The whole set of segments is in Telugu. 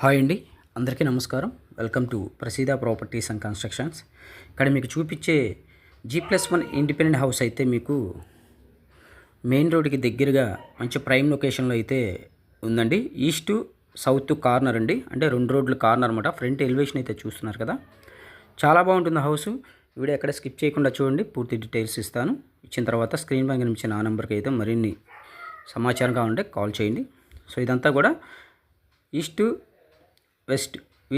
హాయ్ అండి, అందరికీ నమస్కారం. Welcome to Praseeda properties and constructions. ఇక్కడ మీకు చూపించే G+1 ఇండిపెండెంట్ హౌస్ అయితే మీకు మెయిన్ రోడ్కి దగ్గరగా మంచి ప్రైమ్ లొకేషన్లో అయితే ఉందండి. ఈస్ట్ సౌత్ కార్నర్ అండి, అంటే 2 రోడ్లు కార్నర్ అనమాట. ఫ్రంట్ ఎలివేషన్ అయితే చూస్తున్నారు కదా, చాలా బాగుంటుంది హౌస్. వీడియో ఎక్కడ స్కిప్ చేయకుండా చూడండి, పూర్తి డీటెయిల్స్ ఇస్తాను. ఇచ్చిన తర్వాత స్క్రీన్ పైన కనిపించిన ఆ నెంబర్కి అయితే మరిన్ని సమాచారం కావాలంటే కాల్ చేయండి. సో ఇదంతా కూడా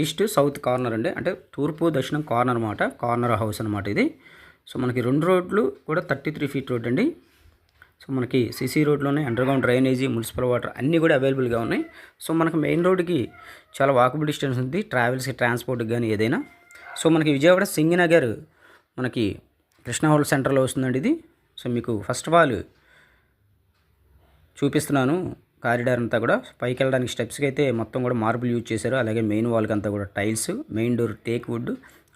ఈస్ట్ సౌత్ కార్నర్ అండి, అంటే తూర్పు దక్షిణం కార్నర్ అనమాట. కార్నర్ హౌస్ అనమాట ఇది. సో మనకి 2 రోడ్లు కూడా 33 ఫీట్ రోడ్ అండి. సో మనకి సిసి రోడ్లోనే అండర్గ్రౌండ్ డ్రైనేజీ, మున్సిపల్ వాటర్ అన్నీ కూడా అవైలబుల్గా ఉన్నాయి. సో మనకి మెయిన్ రోడ్కి చాలా వాకబుల్ డిస్టెన్స్ ఉంది, ట్రావెల్స్కి ట్రాన్స్పోర్ట్కి కానీ ఏదైనా. సో మనకి విజయవాడ సింగినగర్ మనకి కృష్ణ హోల్ సెంటర్లో వస్తుందండి ఇది. సో మీకు ఫస్ట్ ఆఫ్ ఆల్ చూపిస్తున్నాను కారిడార్ అంతా కూడా. పైకి వెళ్ళడానికి స్టెప్స్కి అయితే మొత్తం కూడా మార్బుల్ యూజ్ చేశారు. అలాగే మెయిన్ వాల్కి అంతా కూడా tiles, main door teak wood,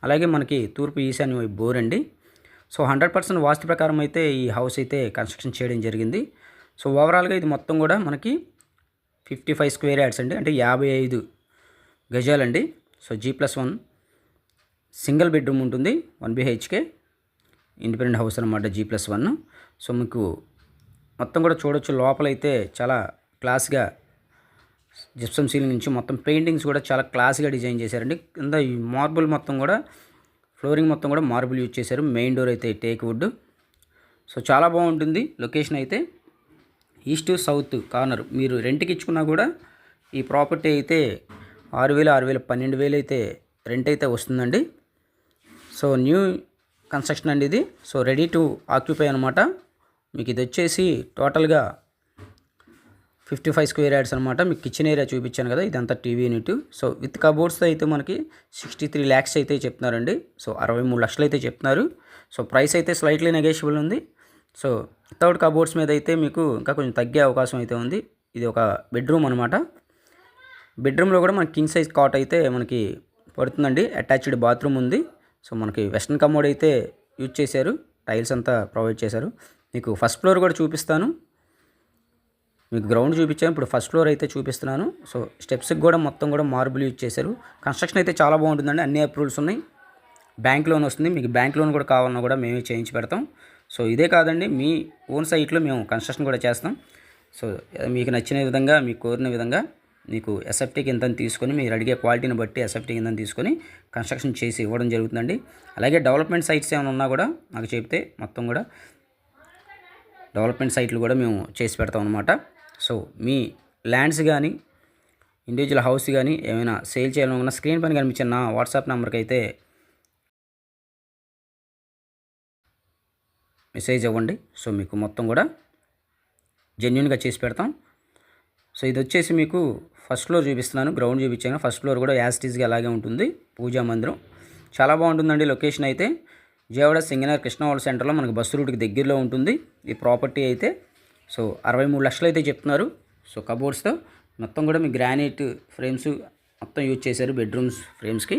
అలాగే మనకి తూర్పు ఈశాన్య బోర్ అండి. సో 100% వాస్తు ప్రకారం అయితే ఈ హౌస్ అయితే కన్స్ట్రక్షన్ చేయడం జరిగింది. సో ఓవరాల్గా ఇది మొత్తం కూడా మనకి 55 స్క్వేర్ యార్డ్స్ అండి, అంటే 55 గజాలండి. సో G+1 సింగిల్ బెడ్రూమ్ ఉంటుంది, 1 BHK ఇండిపెండెంట్ హౌస్ అనమాట G+1. సో మీకు మొత్తం కూడా చూడొచ్చు, లోపలైతే చాలా క్లాస్గా జిప్సమ్ సీలింగ్ నుంచి మొత్తం పెయింటింగ్స్ కూడా చాలా క్లాస్గా డిజైన్ చేశారండి. కింద ఈ మార్బుల్ మొత్తం కూడా, ఫ్లోరింగ్ మొత్తం కూడా మార్బుల్ యూజ్ చేశారు. మెయిన్ డోర్ అయితే టేక్ వుడ్. సో చాలా బాగుంటుంది లొకేషన్ అయితే. ఈస్ట్ సౌత్ కార్నర్ మీరు రెంట్కి ఇచ్చుకున్నా కూడా ఈ ప్రాపర్టీ అయితే 6,000 12,000 అయితే రెంట్ అయితే వస్తుందండి. సో న్యూ కన్స్ట్రక్షన్ అండి ఇది. సో రెడీ టు ఆక్యుపై అనమాట. మీకు ఇది వచ్చేసి టోటల్గా 55 స్క్వేర్ యార్డ్స్ అనమాట. మీకు కిచెన్ ఏరియా చూపించాను కదా, ఇదంతా టీవీ యూనిట్. సో విత్ కబోర్డ్స్తో అయితే మనకి 63 lakhs అయితే చెప్తున్నారండి. సో 63 లక్షలు అయితే చెప్తున్నారు. సో ప్రైస్ అయితే స్లైట్లీ నెగోషియబుల్ ఉంది. సో వితౌట్ కబోర్డ్స్ మీద అయితే మీకు ఇంకా కొంచెం తగ్గే అవకాశం అయితే ఉంది. ఇది ఒక బెడ్రూమ్ అనమాట. బెడ్రూమ్లో కూడా మనకి కింగ్ సైజ్ కాట్ అయితే మనకి పడుతుందండి. అటాచ్డ్ బాత్రూమ్ ఉంది. సో మనకి వెస్ట్రన్ కమోడ్ అయితే యూజ్ చేశారు, టైల్స్ అంతా ప్రొవైడ్ చేశారు. మీకు ఫస్ట్ ఫ్లోర్ కూడా చూపిస్తాను. మీకు గ్రౌండ్ చూపించాను, ఇప్పుడు ఫస్ట్ ఫ్లోర్ అయితే చూపిస్తున్నాను. సో స్టెప్స్కి కూడా మొత్తం కూడా మార్బుల్ యూజ్ చేశారు. కన్స్ట్రక్షన్ అయితే చాలా బాగుంటుందండి, అన్ని అప్రూవల్స్ ఉన్నాయి. బ్యాంక్ లోన్ వస్తుంది, మీకు బ్యాంక్ లోన్ కూడా కావాలన్నా కూడా మేమే చేయించి పెడతాం. సో ఇదే కాదండి, మీ ఓన్ సైట్లో మేము కన్స్ట్రక్షన్ కూడా చేస్తాం. సో మీకు నచ్చిన విధంగా, మీకు కోరిన విధంగా మీకు ఎస్ఎఫ్టీ కింద తీసుకొని, మీరు అడిగే క్వాలిటీని బట్టి ఎస్ఎఫ్టీ కింద తీసుకొని కన్స్ట్రక్షన్ చేసి ఇవ్వడం జరుగుతుందండి. అలాగే డెవలప్మెంట్ సైట్స్ ఏమైనా ఉన్నా కూడా నాకు చెప్తే మొత్తం కూడా డెవలప్మెంట్ సైట్లు కూడా మేము చేసి పెడతాం అనమాట. సో మీ ల్యాండ్స్ కానీ, ఇండివిజువల్ హౌస్ కానీ ఏమైనా సేల్ చేయాలనుకున్న స్క్రీన్ పైన కనిపించిన నా వాట్సాప్ నెంబర్కి అయితే మెసేజ్ ఇవ్వండి. సో మీకు మొత్తం కూడా జెన్యున్గా చేసి పెడతాం. సో ఇది వచ్చేసి మీకు ఫస్ట్ ఫ్లోర్ చూపిస్తున్నాను, గ్రౌండ్ చూపించాను. ఫస్ట్ ఫ్లోర్ కూడా యాజ్ ఇట్ ఈజ్గా అలాగే ఉంటుంది, పూజా మందిరం. చాలా బాగుంటుందండి లొకేషన్ అయితే. విజయవాడ సింగనగర్ కృష్ణ హోల్ సెంటర్లో మనకి బస్సు రూట్కి దగ్గరలో ఉంటుంది ఈ ప్రాపర్టీ అయితే. సో 63 లక్షలు అయితే చెప్తున్నారు. సో కబోర్డ్స్తో మొత్తం కూడా మీ గ్రానైట్ ఫ్రేమ్స్ మొత్తం యూజ్ చేశారు బెడ్రూమ్స్ ఫ్రేమ్స్కి.